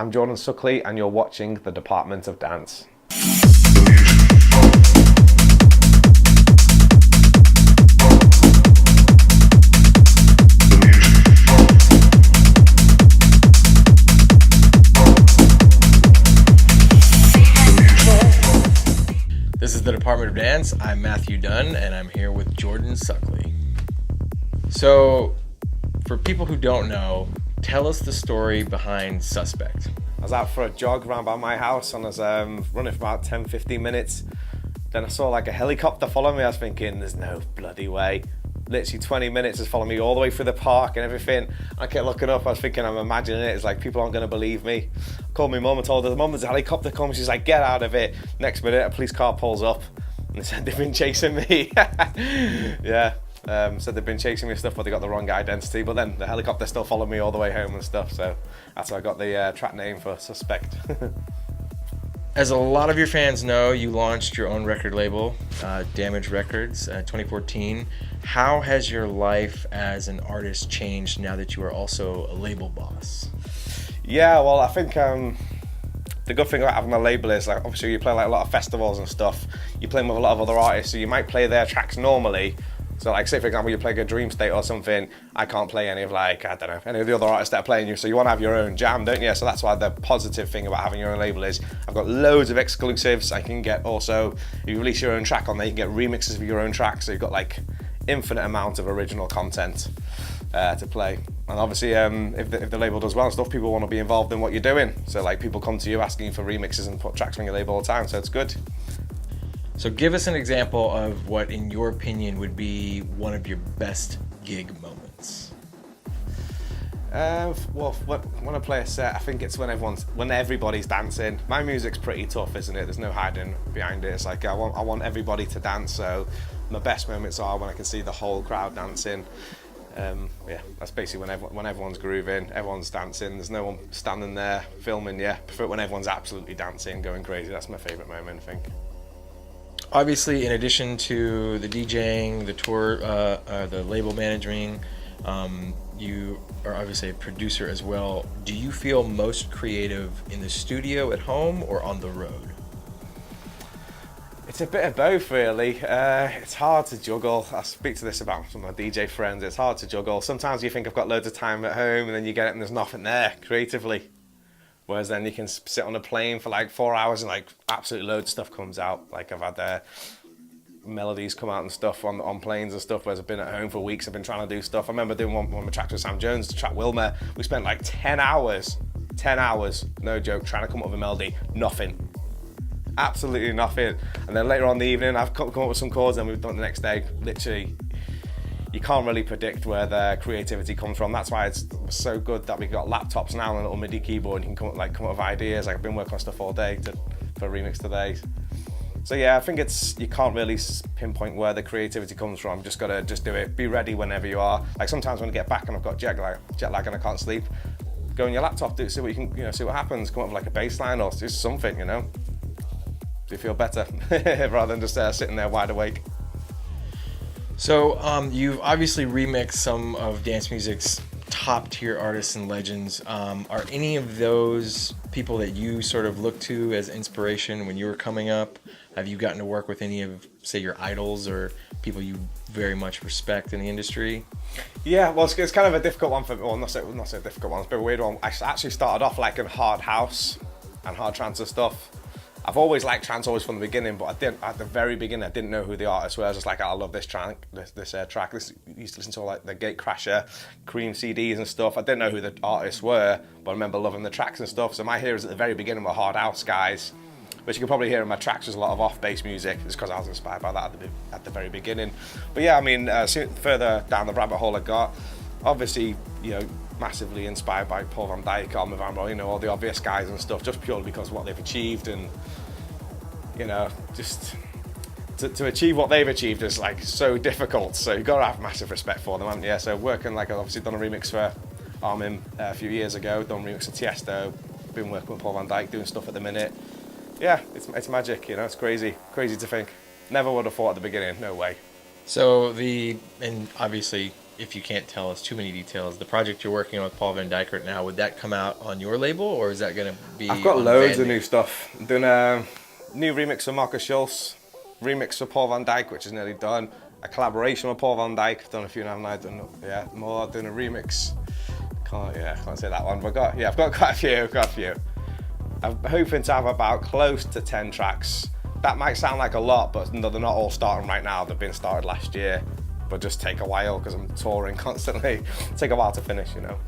I'm Jordan Suckley, and you're watching the Department of Dance. This is the Department of Dance. I'm Matthew Dunn, and I'm here with Jordan Suckley. So, for people who don't know, tell us the story behind Suspect. I was out for a jog around by my house, and I was running for about 10-15 minutes. Then I saw like a helicopter follow me. I was thinking, there's no bloody way. Literally 20 minutes has followed me all the way through the park and everything. I kept looking up, I was thinking, I'm imagining it. It's like, people aren't going to believe me. I called my mum and told her, Mum, there's a helicopter coming. She's like, get out of it. Next minute, a police car pulls up and they said they've been chasing me. Yeah. Said they've been chasing me and stuff, but they got the wrong identity. But then the helicopter still followed me all the way home and stuff. So that's how I got the track name for Suspect. As a lot of your fans know, you launched your own record label, Damage Records, 2014. How has your life as an artist changed now that you are also a label boss? Yeah, well, I think the good thing about having a label is, like, obviously you play like a lot of festivals and stuff. You're playing with a lot of other artists, so you might play their tracks normally. So like, say for example, you play a Dream State or something, I can't play any of, like, I don't know, any of the other artists that are playing you, so you want to have your own jam, don't you? So that's why the positive thing about having your own label is, I've got loads of exclusives. I can get also, if you release your own track on there, you can get remixes of your own tracks, so you've got like infinite amount of original content to play. And obviously, if the label does well and stuff, people want to be involved in what you're doing. So like, people come to you asking for remixes and put tracks on your label all the time, so it's good. So give us an example of what, in your opinion, would be one of your best gig moments. Well, when I play a set, I think it's when everybody's dancing. My music's pretty tough, isn't it? There's no hiding behind it. It's like, I want everybody to dance, so my best moments are when I can see the whole crowd dancing. Yeah, that's basically when everyone's grooving, everyone's dancing, there's no one standing there filming you. I prefer it when everyone's absolutely dancing, going crazy. That's my favourite moment, I think. Obviously, in addition to the DJing, the tour, the label managing, you are obviously a producer as well. Do you feel most creative in the studio at home or on the road? It's a bit of both, really. It's hard to juggle. I speak to this about some of my DJ friends. It's hard to juggle. Sometimes you think I've got loads of time at home, and then you get it and there's nothing there creatively. Whereas then you can sit on a plane for like 4 hours and like absolutely loads of stuff comes out. Like, I've had melodies come out and stuff on planes and stuff, whereas I've been at home for weeks, I've been trying to do stuff. I remember doing one of my tracks with Sam Jones, the track Wilmer. We spent like 10 hours, no joke, trying to come up with a melody. Nothing. Absolutely nothing. And then later on in the evening, I've come up with some chords, and we've done it the next day. Literally, you can't really predict where the creativity comes from. That's why it's so good that we've got laptops now and a little MIDI keyboard, and you can come up with ideas. Like, I've been working on stuff all day for a remix today. So yeah, I think you can't really pinpoint where the creativity comes from. You just gotta do it. Be ready whenever you are. Like, sometimes when I get back and I've got jet lag and I can't sleep, go on your laptop, see what you can, see what happens. Come up with like a bass line or just something, Do you feel better rather than just sitting there wide awake? So you've obviously remixed some of dance music's top tier artists and legends. Are any of those people that you sort of look to as inspiration when you were coming up? Have you gotten to work with any of, say, your idols or people you very much respect in the industry? Yeah, well, it's kind of a difficult one for me. Well, not so difficult one. It's a bit of a weird one. I actually started off like in hard house and hard trance and stuff. I've always liked trance, always from the beginning, but at the very beginning, I didn't know who the artists were. I was just like, I love this track. This used to listen to all like the Gatecrasher, Cream CDs and stuff. I didn't know who the artists were, but I remember loving the tracks and stuff. So my heroes at the very beginning were hard house guys, which you can probably hear in my tracks. There's a lot of off-bass music, just because I was inspired by that at the very beginning. But yeah, I mean, further down the rabbit hole I got, obviously, massively inspired by Paul van Dyk, Armin van Buuren, all the obvious guys and stuff, just purely because of what they've achieved, and just to achieve what they've achieved is like so difficult. So you've got to have massive respect for them, haven't you? So working, like, I've obviously done a remix for Armin a few years ago, done a remix for Tiesto, been working with Paul van Dyk, doing stuff at the minute. Yeah, it's magic, it's crazy to think. Never would have thought at the beginning, no way. So and obviously if you can't tell us too many details, the project you're working on with Paul Van Dyke right now, would that come out on your label, or is that going to be? I've got loads of new stuff. I'm doing a new remix of Marcus Schultz, remix of Paul Van Dyke, which is nearly done. A collaboration with Paul Van Dyke. Done a few now. I've done more. Doing a remix. Can't say that one. But I've got quite a few. I'm hoping to have about close to 10 tracks. That might sound like a lot, but no, they're not all starting right now. They've been started last year, but just take a while because I'm touring constantly. Take a while to finish, you know.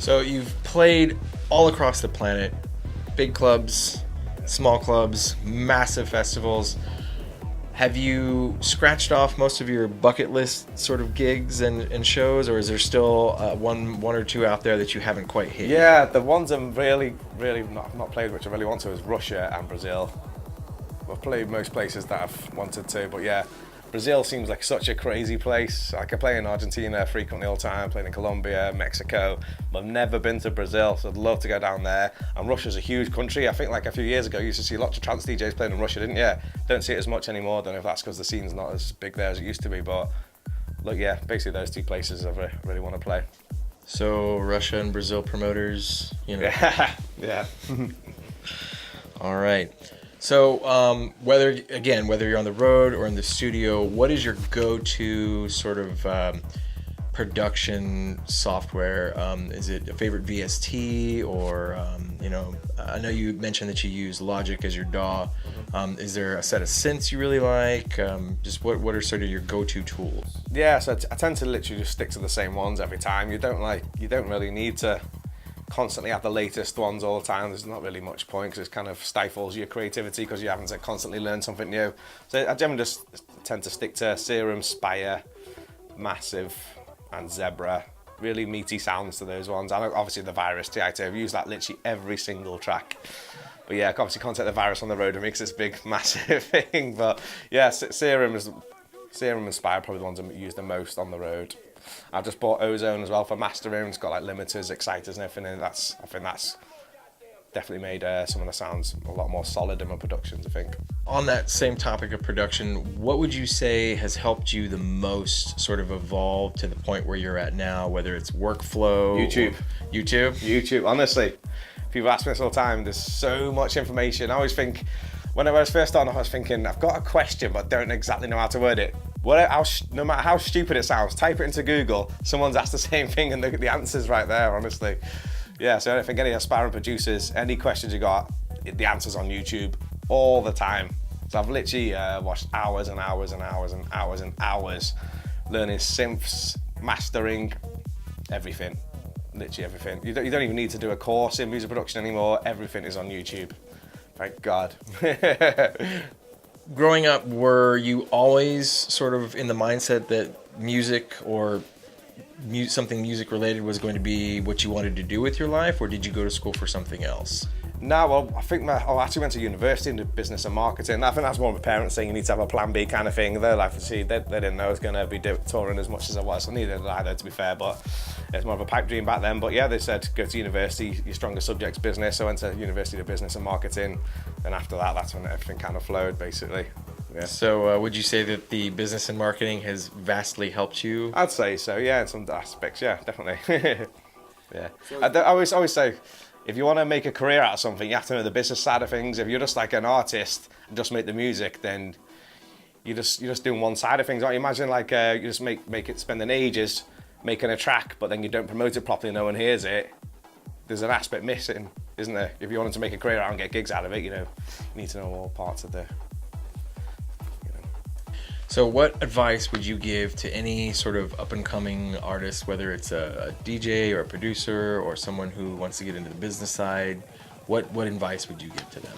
So you've played all across the planet, big clubs, small clubs, massive festivals. Have you scratched off most of your bucket list sort of gigs and shows, or is there still one or two out there that you haven't quite hit? Yeah, the ones I'm really not played, which I really want to, is Russia and Brazil. I've played most places that I've wanted to, but yeah, Brazil seems like such a crazy place. Like I play in Argentina frequently all the time, playing in Colombia, Mexico, but I've never been to Brazil, so I'd love to go down there. And Russia's a huge country. I think like a few years ago you used to see lots of trance DJs playing in Russia, didn't you? Don't see it as much anymore. Don't know if that's because the scene's not as big there as it used to be, but look, yeah, basically those two places I really want to play. So Russia and Brazil promoters, you know. Yeah. All right. So whether you're on the road or in the studio, what is your go-to sort of production software? Is it a favorite VST, or I know you mentioned that you use Logic as your DAW. Is there a set of synths you really like? Just what are sort of your go-to tools? Yeah, so I tend to literally just stick to the same ones every time. You don't really need to constantly have the latest ones all the time. There's not really much point because it kind of stifles your creativity because you're having to constantly learn something new. So I generally just tend to stick to Serum, Spire, Massive and Zebra. Really meaty sounds to those ones. And obviously the Virus TI2, I've used that literally every single track. But yeah, obviously can't take the Virus on the road. It makes this big, massive thing. But yeah, Serum and Spire are probably the ones I use the most on the road. I've just bought Ozone as well for mastering. It's got like limiters, exciters and everything, and I think that's definitely made some of the sounds a lot more solid in my productions, I think. On that same topic of production, what would you say has helped you the most sort of evolve to the point where you're at now, whether it's workflow? YouTube, honestly. People ask me this all the time. There's so much information. I always think, when I was first starting off, I was thinking, I've got a question, but don't exactly know how to word it. No matter how stupid it sounds, type it into Google, someone's asked the same thing and the answer's right there, honestly. Yeah, so I don't think any aspiring producers, any questions you got, the answer's on YouTube all the time. So I've literally watched hours and hours and hours and hours and hours learning synths, mastering, everything. Literally everything. You don't even need to do a course in music production anymore. Everything is on YouTube. Thank God. Growing up, were you always sort of in the mindset that music or something music related was going to be what you wanted to do with your life, or did you go to school for something else? No, well, I think I actually went to university into business and marketing. I think that's more of my parents saying you need to have a plan B kind of thing. They're like, see, they didn't know I was going to be touring as much as I was. I needed it either, to be fair, but it's more of a pipe dream back then. But yeah, they said go to university, your strongest subject's business. So I went to university of business and marketing. Then after that, that's when everything kind of flowed, basically. Yeah. So would you say that the business and marketing has vastly helped you? I'd say so, yeah, in some aspects, yeah, definitely. Yeah. I always say, if you want to make a career out of something, you have to know the business side of things. If you're just like an artist and just make the music, then you're just doing one side of things. Don't you imagine like you just make it spending ages making a track, but then you don't promote it properly, no one hears it. There's an aspect missing, isn't there? If you wanted to make a career out and get gigs out of it, you need to know all parts of the. So what advice would you give to any sort of up-and-coming artist, whether it's a DJ or a producer or someone who wants to get into the business side? What advice would you give to them?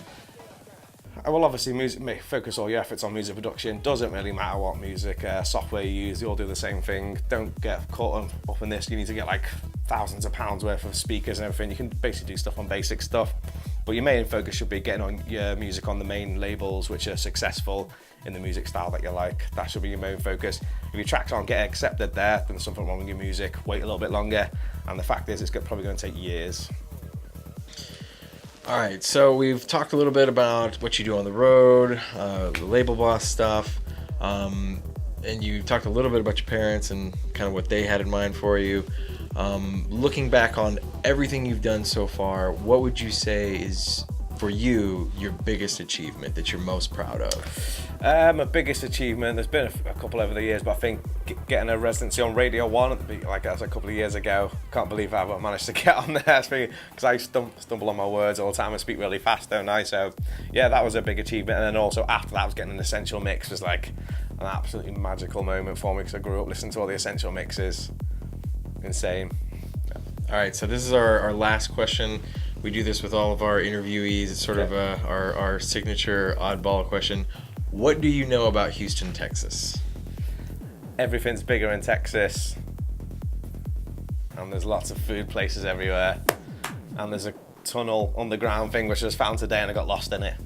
Well, obviously, focus all your efforts on music production. Doesn't really matter what music software you use, they all do the same thing. Don't get caught up in this. You need to get like thousands of pounds worth of speakers and everything. You can basically do stuff on basic stuff. But your main focus should be getting on your music on the main labels which are successful in the music style that you like. That should be your main focus. If your tracks aren't getting accepted there, then there's something wrong with your music. Wait a little bit longer. And the fact is, it's probably going to take years. All right, so we've talked a little bit about what you do on the road, the label boss stuff. and you talked a little bit about your parents and kind of what they had in mind for you. Looking back on everything you've done so far, what would you say is, for you, your biggest achievement that you're most proud of? My biggest achievement, there's been a couple over the years, but I think getting a residency on Radio 1, like that was a couple of years ago. Can't believe how I managed to get on there, because I stumble on my words all the time and speak really fast, don't I? So yeah, that was a big achievement. And then also after that, I was getting an Essential Mix, was like an absolutely magical moment for me, because I grew up listening to all the Essential Mixes. Insane. All right, so this is our last question. We do this with all of our interviewees. It's sort of our signature oddball question. What do you know about Houston, Texas? Everything's bigger in Texas, and there's lots of food places everywhere, and there's a tunnel underground thing which I just found today and I got lost in it.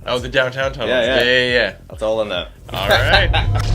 Oh, the downtown tunnel. Yeah. Yeah. That's all I know. All right.